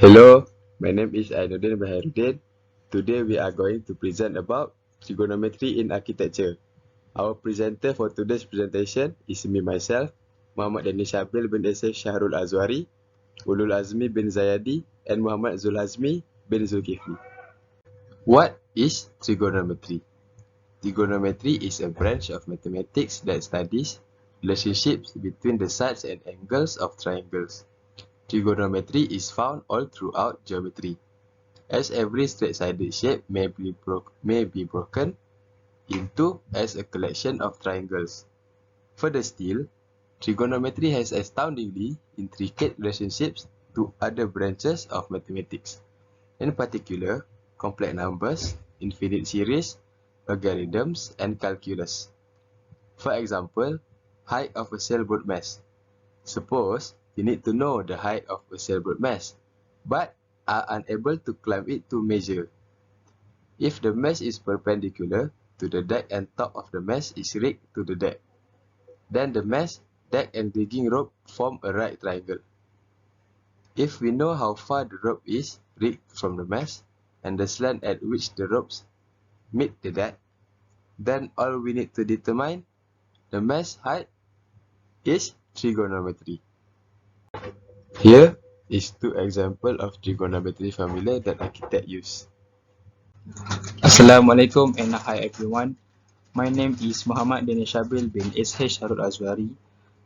Hello, my name is Ainuddin Baharuddin. Today we are going to present about trigonometry in architecture. Our presenter for today's presentation is myself, Muhammad Danish Shabil bin Esay Shahrul Azwari, Ulul Azmi bin Zayadi, and Muhammad Zulhazmi bin Zulkifli. What is trigonometry? Trigonometry is a branch of mathematics that studies relationships between the sides and angles of triangles. Trigonometry is found all throughout geometry, as every straight-sided shape may be broken into as a collection of triangles. Further still, trigonometry has astoundingly intricate relationships to other branches of mathematics, in particular, complex numbers, infinite series, logarithms, and calculus. For example, height of a sailboat mast. Suppose you need to know the height of a sailboat mast, but are unable to climb it to measure. If the mast is perpendicular to the deck and top of the mast is rigged to the deck, then the mast, deck and rigging rope form a right triangle. If we know how far the rope is rigged from the mast and the slant at which the ropes meet the deck, then all we need to determine the mast height is trigonometry. Here is two examples of trigonometry formula that architects use. Assalamualaikum and hi everyone. My name is Muhammad Danish Shabil bin SH Harul Azwari.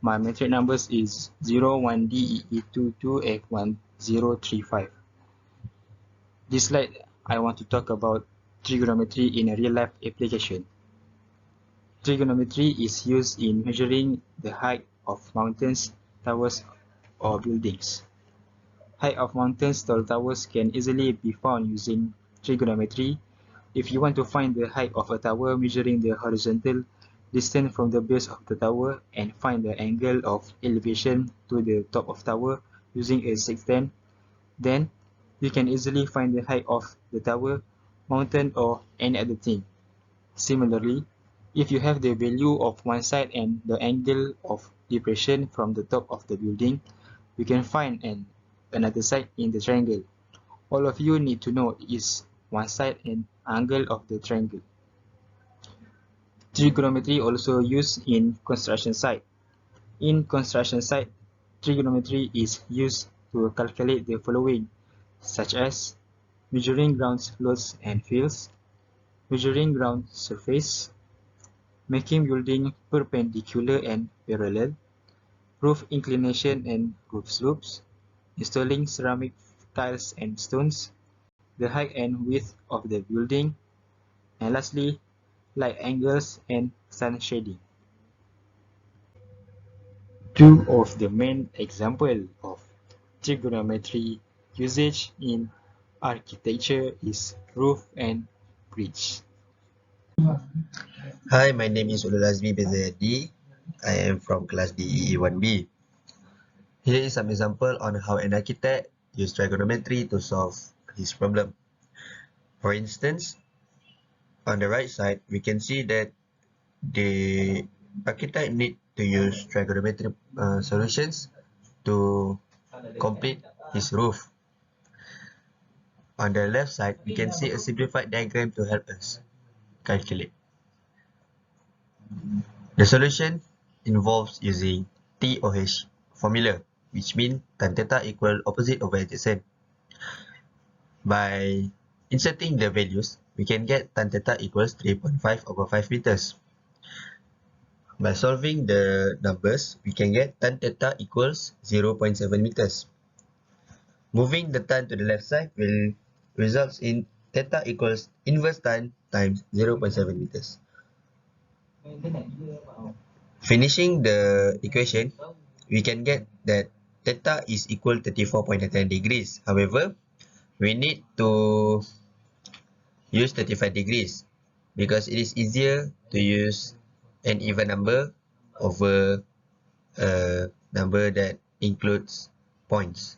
My metric numbers is 01DEE22F1035. This slide I want to talk about trigonometry in a real life application. Trigonometry is used in measuring the height of mountains, towers or buildings. Height of mountains, tall towers can easily be found using trigonometry. If you want to find the height of a tower, measuring the horizontal distance from the base of the tower and find the angle of elevation to the top of tower using a sextant, then you can easily find the height of the tower, mountain or any other thing. Similarly, if you have the value of one side and the angle of depression from the top of the building, you can find another side in the triangle. All of you need to know is one side and angle of the triangle. Trigonometry also used in construction site. In construction site, trigonometry is used to calculate the following, such as measuring ground floors and fields, measuring ground surface, making building perpendicular and parallel, roof inclination and roof slopes, installing ceramic tiles and stones, the height and width of the building, and lastly, light angles and sun shading. Two of the main examples of trigonometry usage in architecture is roof and bridge. Hi, my name is Ulul Azmi bin Zayadi. I am from class DEE1B. Here is some example on how an architect used trigonometry to solve his problem. For instance, on the right side, we can see that the architect need to use trigonometric solutions to complete his roof. On the left side, we can see a simplified diagram to help us calculate. The solution involves using TOH formula, which means tan theta equal opposite over adjacent. By inserting the values, we can get tan theta equals 3.5 over 5 meters. By solving the numbers, we can get tan theta equals 0.7 meters. Moving the tan to the left side will result in theta equals inverse tan times 0.7 meters. Finishing the equation, we can get that theta is equal to 34.9 degrees. However, we need to use 35 degrees because it is easier to use an even number over a number that includes points.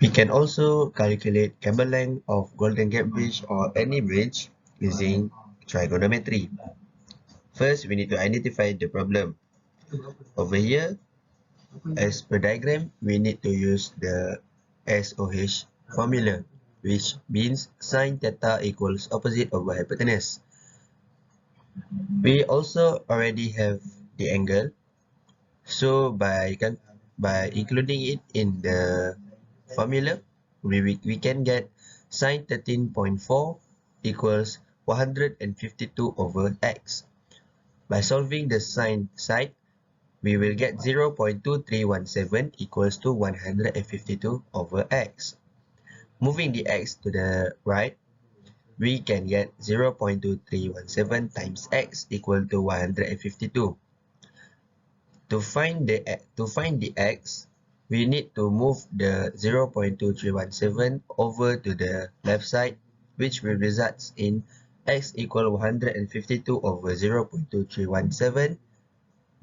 We can also calculate cable length of Golden Gate Bridge or any bridge using trigonometry. First, we need to identify the problem. Over here, As per diagram, we need to use the SOH formula, which means sine theta equals opposite over hypotenuse. We also already have the angle, so by including it in the formula, we can get sine 13.4 equals 152 over x. By solving the sine side, we will get 0.2317 equals to 152 over x. Moving the x to the right, we can get 0.2317 times x equal to 152. To find the x, we need to move the 0.2317 over to the left side, which will result in x equal 152 over 0.2317.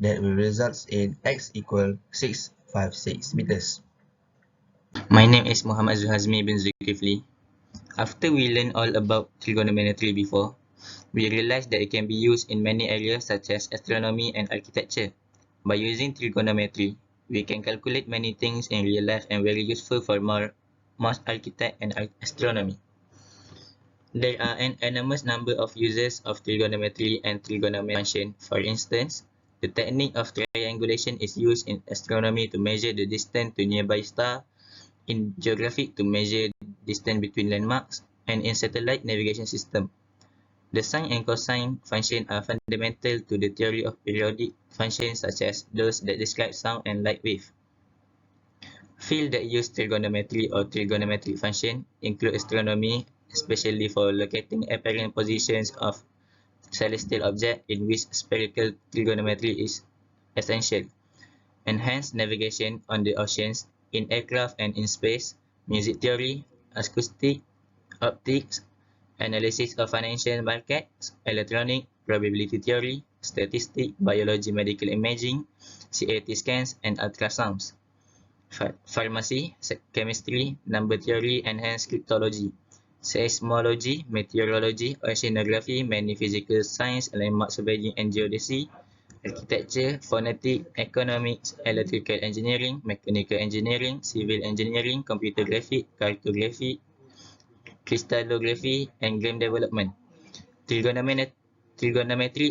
That will result in x equal 656 meters. My name is Muhammad Zuhazmi bin Zulkifli. After we learned all about trigonometry before, we realized that it can be used in many areas such as astronomy and architecture. By using trigonometry, we can calculate many things in real life and very useful for most architect and astronomy. There are an enormous number of uses of trigonometry and trigonometric function. For instance, the technique of triangulation is used in astronomy to measure the distance to nearby stars, in geography to measure distance between landmarks, and in satellite navigation system. The sine and cosine functions are fundamental to the theory of periodic functions such as those that describe sound and light wave. Fields that use trigonometry or trigonometric function include astronomy, especially for locating apparent positions of celestial objects in which spherical trigonometry is essential. Enhanced navigation on the oceans, in aircraft and in space, music theory, acoustic, optics, analysis of financial markets, electronic, probability theory, statistics, biology, medical imaging, CAT scans, and ultrasounds. Pharmacy, chemistry, number theory, enhanced cryptology, seismology, meteorology, oceanography, many physical science, landmark surveying and geodesy, architecture, phonetics, economics, electrical engineering, mechanical engineering, civil engineering, computer graphics, cartography, crystallography, and game development. Trigonometry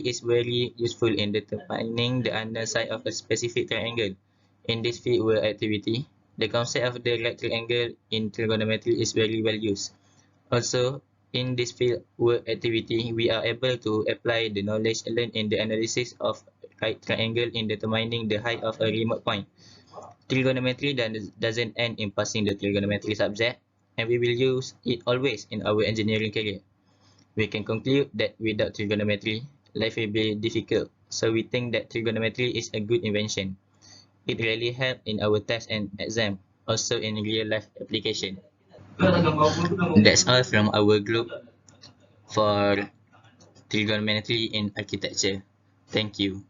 is very useful in determining the underside of a specific triangle. In this field work activity, the concept of the right triangle in trigonometry is very well used. Also, in this field work activity, we are able to apply the knowledge learned in the analysis of right triangle in determining the height of a remote point. Trigonometry doesn't end in passing the trigonometry subject, and we will use it always in our engineering career. We can conclude that without trigonometry, life will be difficult. So we think that trigonometry is a good invention. It really helps in our test and exam, also in real life application. That's all from our group for trigonometry in architecture. Thank you.